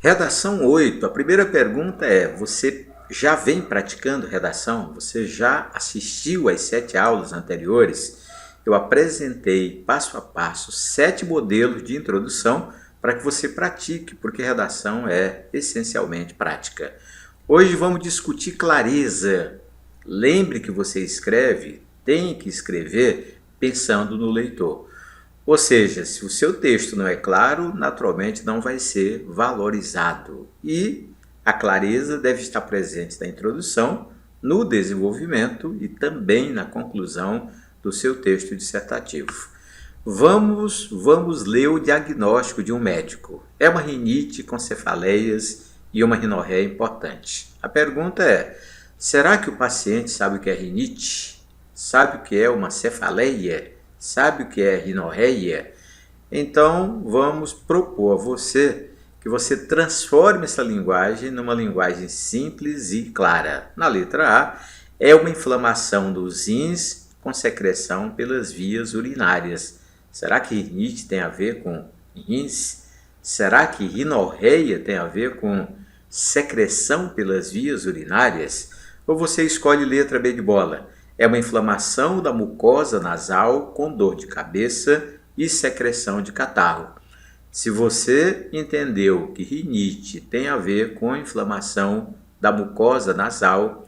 Redação 8. A primeira pergunta é: você já vem praticando redação? Você já assistiu às 7 aulas anteriores? Eu apresentei passo a passo 7 modelos de introdução para que você pratique, porque redação é essencialmente prática. Hoje vamos discutir clareza. Lembre que você escreve, tem que escrever pensando no leitor. Ou seja, se o seu texto não é claro, naturalmente não vai ser valorizado. E a clareza deve estar presente na introdução, no desenvolvimento e também na conclusão do seu texto dissertativo. Vamos ler o diagnóstico de um médico. É uma rinite com cefaleias e uma rinorreia importante. A pergunta é: será que o paciente sabe o que é rinite? Sabe o que é uma cefaleia? Sabe o que é rinorreia? Então, vamos propor a você que você transforme essa linguagem numa linguagem simples e clara. Na letra A, é uma inflamação dos rins com secreção pelas vias urinárias. Será que rinite tem a ver com rins? Será que rinorreia tem a ver com secreção pelas vias urinárias? Ou você escolhe letra B de bola? É uma inflamação da mucosa nasal com dor de cabeça e secreção de catarro. Se você entendeu que rinite tem a ver com inflamação da mucosa nasal,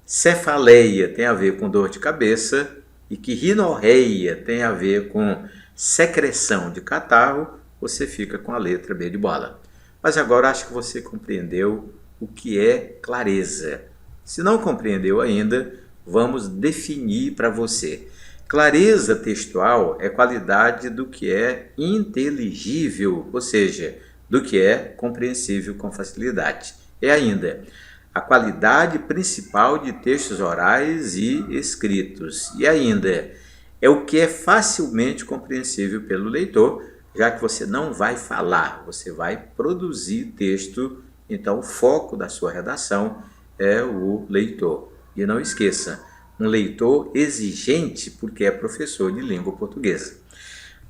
cefaleia tem a ver com dor de cabeça e que rinorreia tem a ver com secreção de catarro, você fica com a letra B de bola. Mas agora acho que você compreendeu o que é clareza. Se não compreendeu ainda, vamos definir para você. Clareza textual é qualidade do que é inteligível, ou seja, do que é compreensível com facilidade. É ainda a qualidade principal de textos orais e escritos. E ainda é o que é facilmente compreensível pelo leitor, já que você não vai falar, você vai produzir texto. Então o foco da sua redação é o leitor. E não esqueça, um leitor exigente porque é professor de língua portuguesa.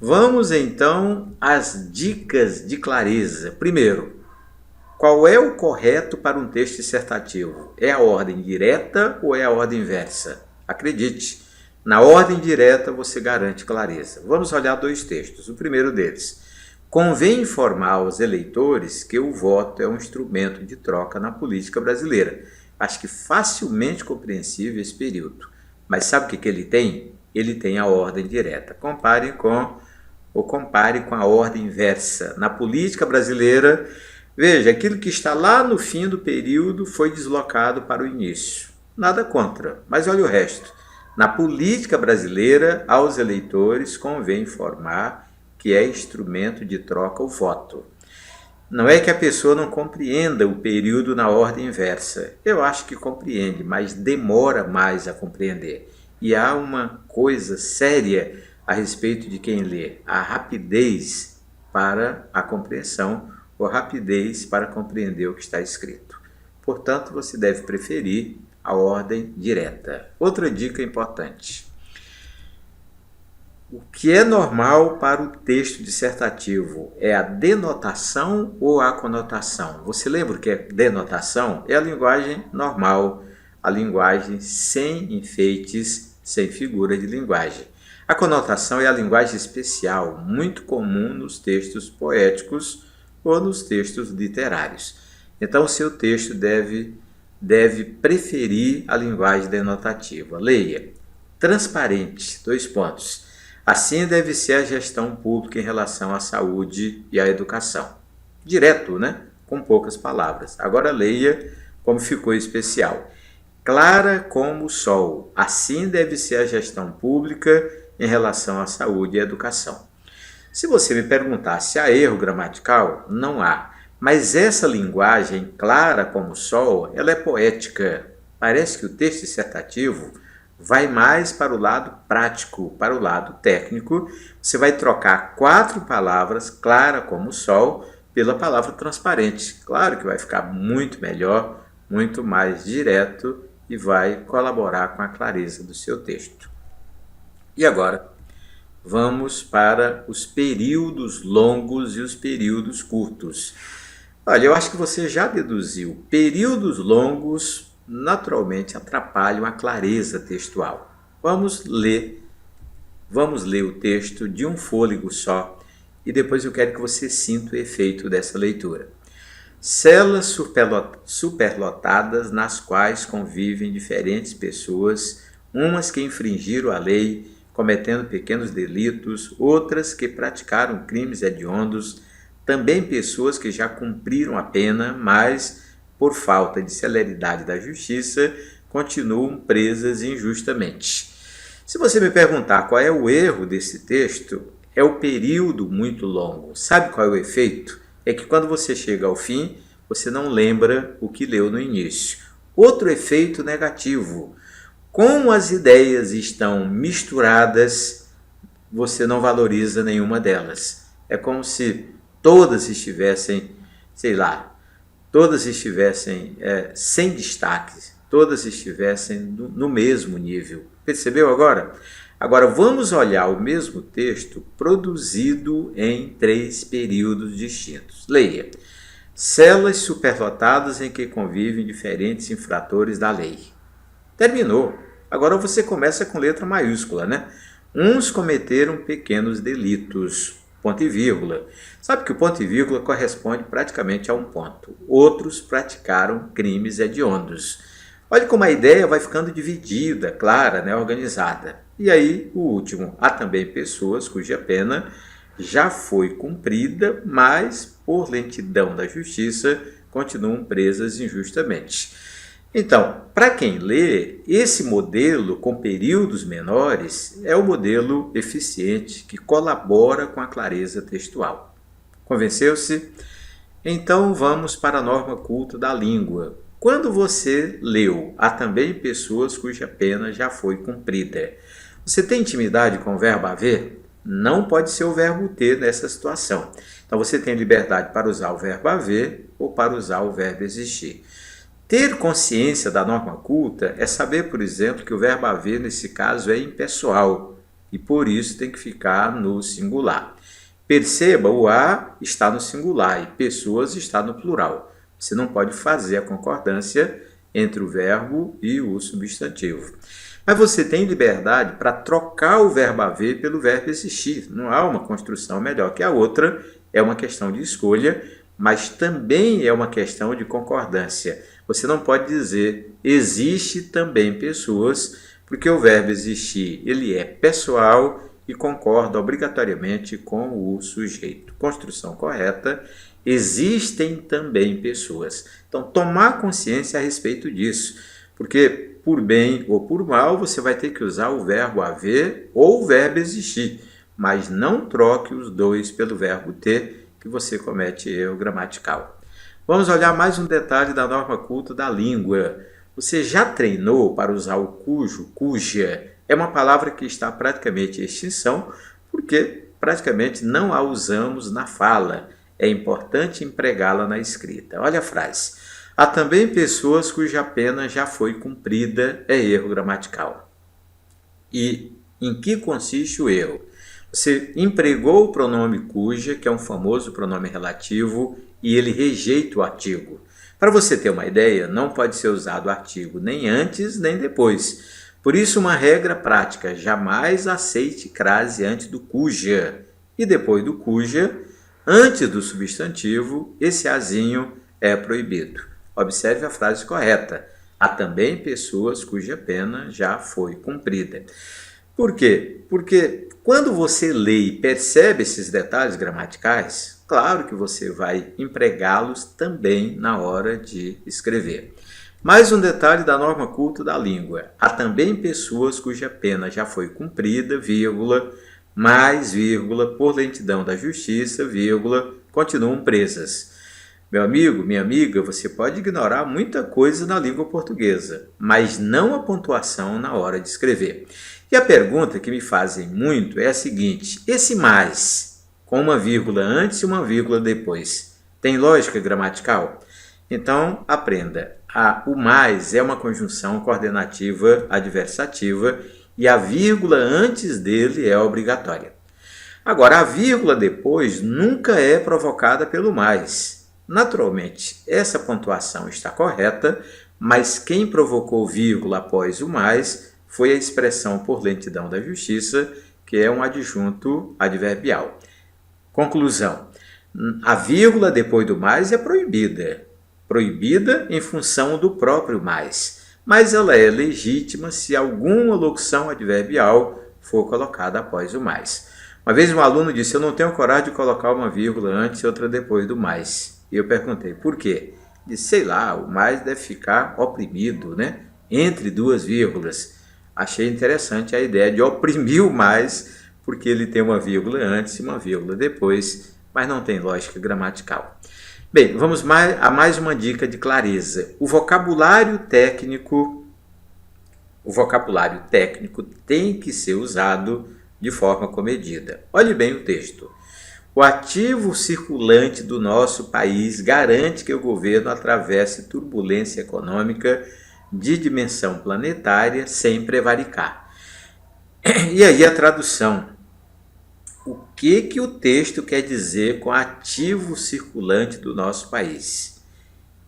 Vamos então às dicas de clareza. Primeiro, qual é o correto para um texto dissertativo? É a ordem direta ou é a ordem inversa? Acredite, na ordem direta você garante clareza. Vamos olhar 2 textos. O primeiro deles: convém informar aos eleitores que o voto é um instrumento de troca na política brasileira. Acho que facilmente compreensível esse período. Mas sabe o que ele tem? Ele tem a ordem direta. Compare com a ordem inversa. Na política brasileira, veja, aquilo que está lá no fim do período foi deslocado para o início. Nada contra, mas olha o resto. Na política brasileira, aos eleitores convém informar que é instrumento de troca o voto. Não é que a pessoa não compreenda o período na ordem inversa. Eu acho que compreende, mas demora mais a compreender. E há uma coisa séria a respeito de quem lê: a rapidez para a compreensão ou rapidez para compreender o que está escrito. Portanto, você deve preferir a ordem direta. Outra dica importante: o que é normal para o texto dissertativo? É a denotação ou a conotação? Você lembra o que é denotação? É a linguagem normal, a linguagem sem enfeites, sem figura de linguagem. A conotação é a linguagem especial, muito comum nos textos poéticos ou nos textos literários. Então, o seu texto deve preferir a linguagem denotativa. Leia: transparente, 2 pontos. Assim deve ser a gestão pública em relação à saúde e à educação. Direto, né? Com poucas palavras. Agora leia como ficou especial. Clara como o sol. Assim deve ser a gestão pública em relação à saúde e à educação. Se você me perguntar se há erro gramatical, não há. Mas essa linguagem clara como o sol, ela é poética. Parece que o texto dissertativo vai mais para o lado prático, para o lado técnico. Você vai trocar 4 palavras, clara como o sol, pela palavra transparente. Claro que vai ficar muito melhor, muito mais direto e vai colaborar com a clareza do seu texto. E agora, vamos para os períodos longos e os períodos curtos. Olha, eu acho que você já deduziu. Períodos longos naturalmente atrapalham a clareza textual. Vamos ler o texto de um fôlego só e depois eu quero que você sinta o efeito dessa leitura. Celas superlotadas nas quais convivem diferentes pessoas, umas que infringiram a lei, cometendo pequenos delitos, outras que praticaram crimes hediondos, também pessoas que já cumpriram a pena, mas, por falta de celeridade da justiça, continuam presas injustamente. Se você me perguntar qual é o erro desse texto, é o período muito longo. Sabe qual é o efeito? É que quando você chega ao fim, você não lembra o que leu no início. Outro efeito negativo: como as ideias estão misturadas, você não valoriza nenhuma delas. É como se todas estivessem, sei lá, todas estivessem sem destaque, todas estivessem no mesmo nível. Percebeu agora? Agora vamos olhar o mesmo texto produzido em 3 períodos distintos. Leia. Celas superlotadas em que convivem diferentes infratores da lei. Terminou. Agora você começa com letra maiúscula, né? Uns cometeram pequenos delitos. Ponto e vírgula. Sabe que o ponto e vírgula corresponde praticamente a um ponto. Outros praticaram crimes hediondos. Olha como a ideia vai ficando dividida, clara, né, organizada. E aí, o último, há também pessoas cuja pena já foi cumprida, mas por lentidão da justiça continuam presas injustamente. Então, para quem lê, esse modelo com períodos menores é o modelo eficiente que colabora com a clareza textual. Convenceu-se? Então vamos para a norma culta da língua. Quando você leu, há também pessoas cuja pena já foi cumprida. Você tem intimidade com o verbo haver? Não pode ser o verbo ter nessa situação. Então você tem liberdade para usar o verbo haver ou para usar o verbo existir. Ter consciência da norma culta é saber, por exemplo, que o verbo haver, nesse caso, é impessoal e por isso tem que ficar no singular. Perceba, o a está no singular e pessoas está no plural. Você não pode fazer a concordância entre o verbo e o substantivo. Mas você tem liberdade para trocar o verbo haver pelo verbo existir. Não há uma construção melhor que a outra, é uma questão de escolha, mas também é uma questão de concordância. Você não pode dizer existe também pessoas, porque o verbo existir ele é pessoal e concorda obrigatoriamente com o sujeito. Construção correta, existem também pessoas. Então, tomar consciência a respeito disso, porque por bem ou por mal você vai ter que usar o verbo haver ou o verbo existir, mas não troque os dois pelo verbo ter, que você comete erro gramatical. Vamos olhar mais um detalhe da norma culta da língua. Você já treinou para usar o cujo, cuja? É uma palavra que está praticamente em extinção, porque praticamente não a usamos na fala. É importante empregá-la na escrita. Olha a frase. Há também pessoas cuja pena já foi cumprida, é erro gramatical. E em que consiste o erro? Você empregou o pronome cuja, que é um famoso pronome relativo, e ele rejeita o artigo. Para você ter uma ideia, não pode ser usado o artigo nem antes nem depois. Por isso, uma regra prática: jamais aceite crase antes do cuja. E depois do cuja, antes do substantivo, esse azinho é proibido. Observe a frase correta. Há também pessoas cuja pena já foi cumprida. Por quê? Porque quando você lê e percebe esses detalhes gramaticais, claro que você vai empregá-los também na hora de escrever. Mais um detalhe da norma culta da língua. Há também pessoas cuja pena já foi cumprida, vírgula, mais, vírgula, por lentidão da justiça, vírgula, continuam presas. Meu amigo, minha amiga, você pode ignorar muita coisa na língua portuguesa, mas não a pontuação na hora de escrever. E a pergunta que me fazem muito é a seguinte: esse mais, com uma vírgula antes e uma vírgula depois, tem lógica gramatical? Então, aprenda. O mais é uma conjunção coordenativa adversativa e a vírgula antes dele é obrigatória. Agora, a vírgula depois nunca é provocada pelo mais. Naturalmente, essa pontuação está correta, mas quem provocou vírgula após o mais foi a expressão por lentidão da justiça, que é um adjunto adverbial. Conclusão: a vírgula depois do mais é proibida. Proibida em função do próprio mais, mas ela é legítima se alguma locução adverbial for colocada após o mais. Uma vez um aluno disse: eu não tenho coragem de colocar uma vírgula antes e outra depois do mais. E eu perguntei: por quê? Disse: sei lá, o mais deve ficar oprimido, né? Entre duas vírgulas. Achei interessante a ideia de oprimir o mais, porque ele tem uma vírgula antes e uma vírgula depois, mas não tem lógica gramatical. Bem, vamos a mais uma dica de clareza. O vocabulário técnico tem que ser usado de forma comedida. Olhe bem o texto. O ativo circulante do nosso país garante que o governo atravesse turbulência econômica de dimensão planetária sem prevaricar. E aí a tradução. O que o texto quer dizer com ativo circulante do nosso país?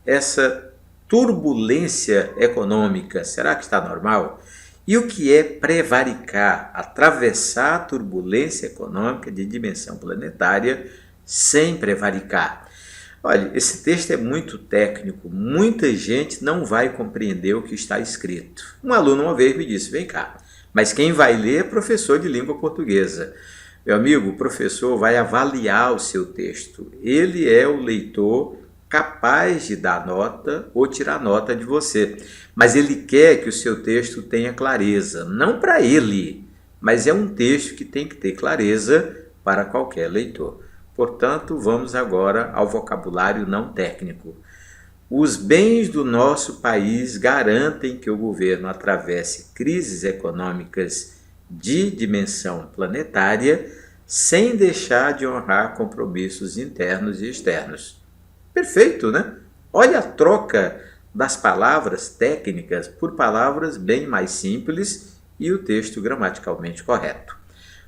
Essa turbulência econômica, será que está normal? E o que é prevaricar? Atravessar a turbulência econômica de dimensão planetária sem prevaricar. Olha, esse texto é muito técnico, muita gente não vai compreender o que está escrito. Um aluno uma vez me disse: vem cá, mas quem vai ler é professor de língua portuguesa. Meu amigo, o professor vai avaliar o seu texto. Ele é o leitor capaz de dar nota ou tirar nota de você. Mas ele quer que o seu texto tenha clareza. Não para ele, mas é um texto que tem que ter clareza para qualquer leitor. Portanto, vamos agora ao vocabulário não técnico. Os bens do nosso país garantem que o governo atravesse crises econômicas de dimensão planetária sem deixar de honrar compromissos internos e externos. Perfeito, né? Olha a troca das palavras técnicas por palavras bem mais simples e o texto gramaticalmente correto.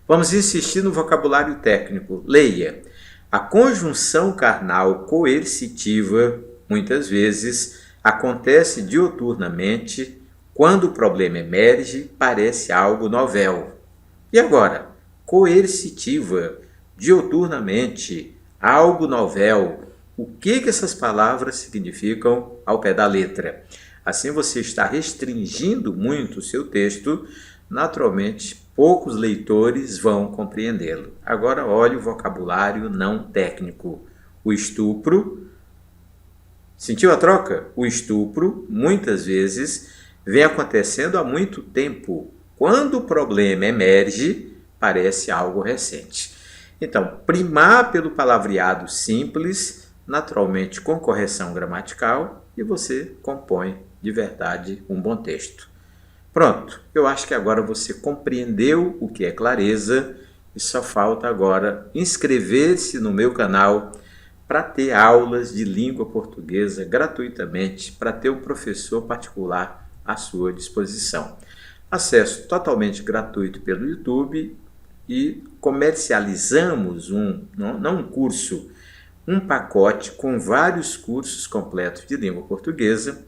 Vamos insistir no vocabulário técnico. Leia. A conjunção carnal coercitiva, muitas vezes, acontece diuturnamente. Quando o problema emerge, parece algo novel. E agora? Coercitiva, diuturnamente, algo novel. O que essas palavras significam ao pé da letra? Assim você está restringindo muito o seu texto, naturalmente poucos leitores vão compreendê-lo. Agora olhe o vocabulário não técnico. O estupro, sentiu a troca? O estupro, muitas vezes, vem acontecendo há muito tempo. Quando o problema emerge, parece algo recente. Então, primar pelo palavreado simples, naturalmente com correção gramatical, e você compõe de verdade um bom texto. Pronto, eu acho que agora você compreendeu o que é clareza e só falta agora inscrever-se no meu canal para ter aulas de língua portuguesa gratuitamente, para ter um professor particular à sua disposição. Acesso totalmente gratuito pelo YouTube e comercializamos não um curso, um pacote com vários cursos completos de língua portuguesa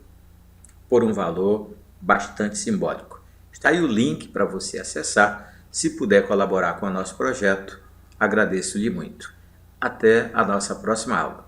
por um valor bastante simbólico. Está aí o link para você acessar. Se puder colaborar com o nosso projeto, agradeço-lhe muito. Até a nossa próxima aula.